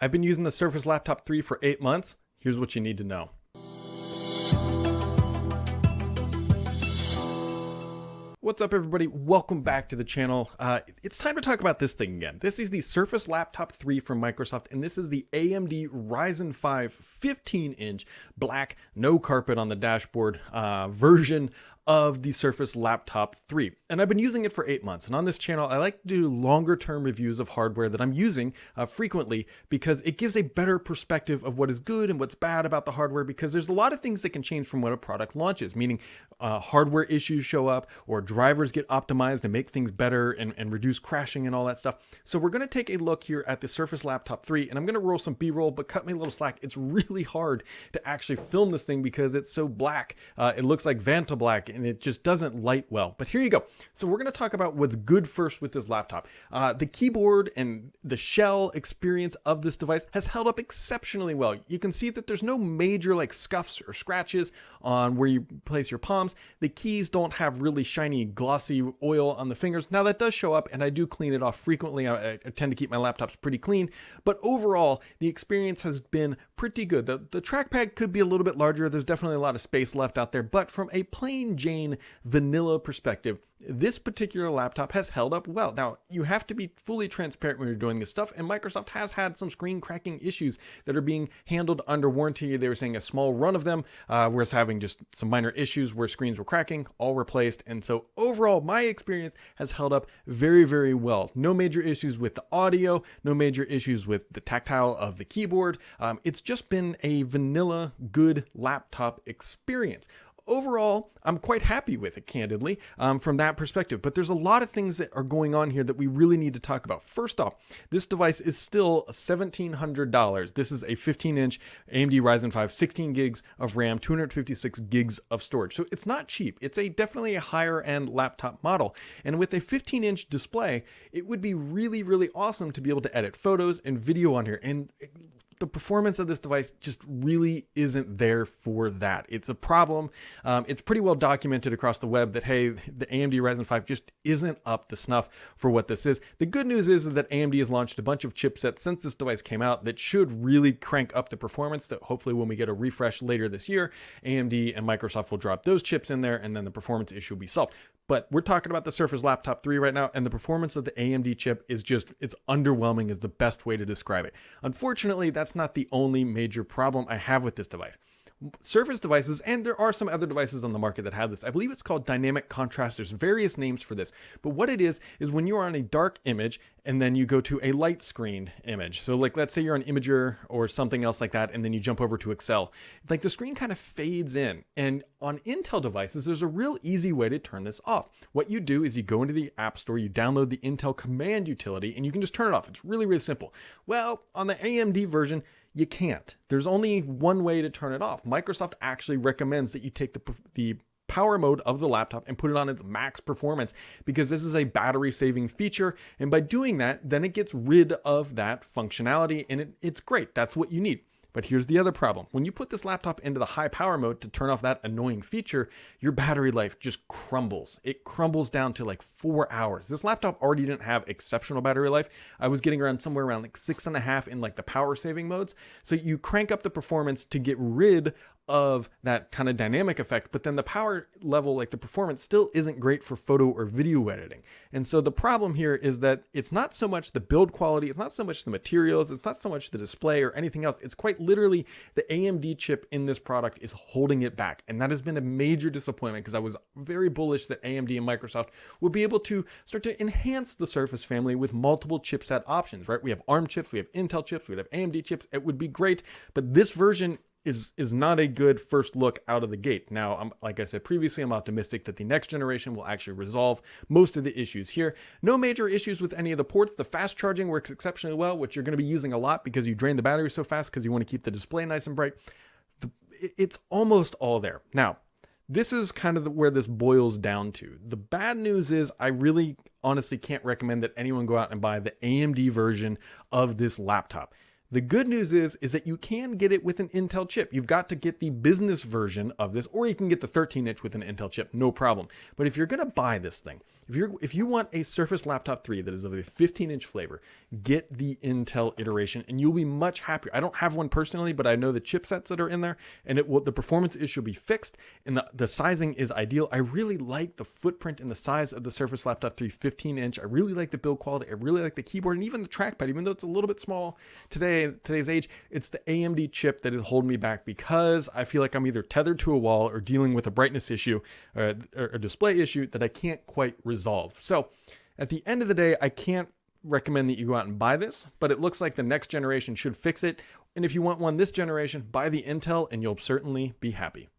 I've been using the Surface Laptop 3 for 8 months. Here's what you need to know. What's up, everybody? Welcome back to the channel. It's time to talk about this thing again. This is the Surface Laptop 3 from Microsoft, and this is the AMD Ryzen 5 15-inch black, no carpet on the dashboard version of the Surface Laptop 3. And I've been using it for 8 months. And on this channel, I like to do longer term reviews of hardware that I'm using frequently, because it gives a better perspective of what is good and what's bad about the hardware, because there's a lot of things that can change from when a product launches, meaning hardware issues show up or drivers get optimized and make things better and reduce crashing and all that stuff. So we're going to take a look here at the Surface Laptop 3, and I'm going to roll some B-roll, but cut me a little slack. It's really hard to actually film this thing because it's so black. It looks like Vanta black, and it just doesn't light well. But here you go. So we're going to talk about what's good first with this laptop. The keyboard and the shell experience of this device has held up exceptionally well. You can see that there's no major like scuffs or scratches on where you place your palms. The keys don't have really shiny, glossy oil on the fingers. Now that does show up, and I do clean it off frequently. I tend to keep my laptops pretty clean, but overall, the experience has been pretty good. The trackpad could be a little bit larger. There's definitely a lot of space left out there, but from a plain Jane vanilla perspective, this particular laptop has held up well. Now, you have to be fully transparent when you're doing this stuff, and Microsoft has had some screen cracking issues that are being handled under warranty. They were saying a small run of them, where it's having just some minor issues where screens were cracking, all replaced. And so overall, my experience has held up very, very well. No major issues with the audio, no major issues with the tactile of the keyboard. It's just been a vanilla good laptop experience. Overall, I'm quite happy with it, candidly, from that perspective. But there's a lot of things that are going on here that we really need to talk about. First off, this device is still $1,700. This is a 15-inch AMD Ryzen 5, 16 gigs of RAM, 256 gigs of storage. So it's not cheap. It's definitely a higher-end laptop model. And with a 15-inch display, it would be really, really awesome to be able to edit photos and video on here. And the performance of this device just really isn't there for that. It's a problem. It's pretty well documented across the web that, hey, the AMD Ryzen 5 just isn't up to snuff for what this is. The good news is that AMD has launched a bunch of chipsets since this device came out that should really crank up the performance, that hopefully when we get a refresh later this year, AMD and Microsoft will drop those chips in there, and then the performance issue will be solved. But we're talking about the Surface Laptop 3 right now, and the performance of the AMD chip is just, it's underwhelming is the best way to describe it. Unfortunately, that's not the only major problem I have with this device. Surface devices, and there are some other devices on the market that have this. I believe it's called dynamic contrast. There's various names for this, but what it is when you are on a dark image and then you go to a light screened image. So like, let's say you're on Imager or something else like that, and then you jump over to Excel, like the screen kind of fades in. And on Intel devices, there's a real easy way to turn this off. What you do is you go into the App Store, you download the Intel Command utility, and you can just turn it off. It's really, really simple. Well, on the AMD version, you can't. There's only one way to turn it off. Microsoft actually recommends that you take the power mode of the laptop and put it on its max performance, because this is a battery saving feature. And by doing that, then it gets rid of that functionality, and it's great. That's what you need. But here's the other problem. When you put this laptop into the high power mode to turn off that annoying feature, your battery life just crumbles. It crumbles down to like 4 hours. This laptop already didn't have exceptional battery life. I was getting around somewhere around like 6.5 in like the power saving modes. So you crank up the performance to get rid of that kind of dynamic effect, but then the power level, like the performance, still isn't great for photo or video editing. And so the problem here is that it's not so much the build quality, it's not so much the materials, it's not so much the display or anything else. It's quite literally the AMD chip in this product is holding it back. And that has been a major disappointment, because I was very bullish that AMD and Microsoft would be able to start to enhance the Surface family with multiple chipset options, right? We have ARM chips, we have Intel chips, we have AMD chips. It would be great, but this version is not a good first look out of the gate. Now, like I said previously, I'm optimistic that the next generation will actually resolve most of the issues here. No major issues with any of the ports. The fast charging works exceptionally well, which you're going to be using a lot because you drain the battery so fast because you want to keep the display nice and bright. It's almost all there. Now, this is kind of where this boils down to. The bad news is I really honestly can't recommend that anyone go out and buy the AMD version of this laptop. The good news is that you can get it with an Intel chip. You've got to get the business version of this, or you can get the 13-inch with an Intel chip, no problem. But if you're going to buy this thing, if you want a Surface Laptop 3 that is of a 15-inch flavor, get the Intel iteration and you'll be much happier. I don't have one personally, but I know the chipsets that are in there, and the performance issue will be fixed, and the sizing is ideal. I really like the footprint and the size of the Surface Laptop 3 15-inch. I really like the build quality. I really like the keyboard and even the trackpad, even though it's a little bit small today's age. It's the AMD chip that is holding me back, because I feel like I'm either tethered to a wall or dealing with a brightness issue or a display issue that I can't quite resolve. So at the end of the day, I can't recommend that you go out and buy this, but it looks like the next generation should fix it. And if you want one this generation, buy the Intel and you'll certainly be happy.